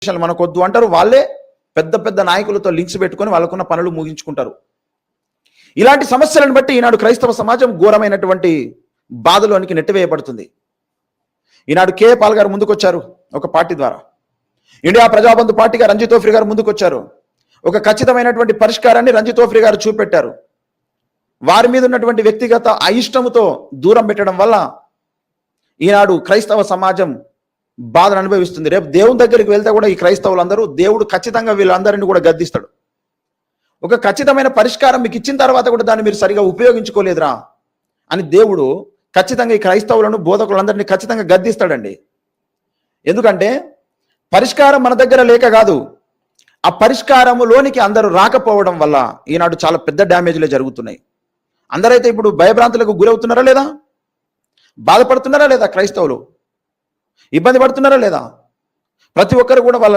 విషయాలు మనకొద్దు అంటారు. వాళ్ళే పెద్ద పెద్ద నాయకులతో లింక్స్ పెట్టుకొని వాళ్ళకున్న పనులు ముగించుకుంటారు. ఇలాంటి సమస్యలను బట్టి ఈనాడు క్రైస్తవ సమాజం ఘోరమైనటువంటి బాధలోనికి నెట్టివేయబడుతుంది. ఈనాడు కే పాల్ గారు ముందుకొచ్చారు ఒక పార్టీ ద్వారా. ఇండియా ప్రజాబంధు పార్టీగా రంజిత్ ఓఫ్రీ గారు ముందుకొచ్చారు. ఒక ఖచ్చితమైనటువంటి పరిష్కారాన్ని రంజిత్ ఓఫ్రీ గారు చూపెట్టారు. వారి మీద ఉన్నటువంటి వ్యక్తిగత అయిష్టముతో దూరం పెట్టడం వల్ల ఈనాడు క్రైస్తవ సమాజం బాధను అనుభవిస్తుంది. రేపు దేవుని దగ్గరికి వెళ్తే కూడా ఈ క్రైస్తవులందరూ దేవుడు ఖచ్చితంగా వీళ్ళందరినీ కూడా గద్దిస్తాడు. ఒక ఖచ్చితమైన పరిష్కారం మీకు ఇచ్చిన తర్వాత కూడా దాన్ని మీరు సరిగా ఉపయోగించుకోలేదురా అని దేవుడు ఖచ్చితంగా ఈ క్రైస్తవులను బోధకులందరినీ ఖచ్చితంగా గద్దిస్తాడండి. ఎందుకంటే పరిష్కారం మన దగ్గర లేక కాదు, ఆ పరిష్కారములోనికి అందరూ రాకపోవడం వల్ల ఈనాడు చాలా పెద్ద డ్యామేజ్లే జరుగుతున్నాయి. అందరైతే ఇప్పుడు భయభ్రాంతులకు గురవుతున్నారా లేదా? బాధపడుతున్నారా లేదా? క్రైస్తవులు ఇబ్బంది పడుతున్నారా లేదా? ప్రతి ఒక్కరు కూడా వాళ్ళ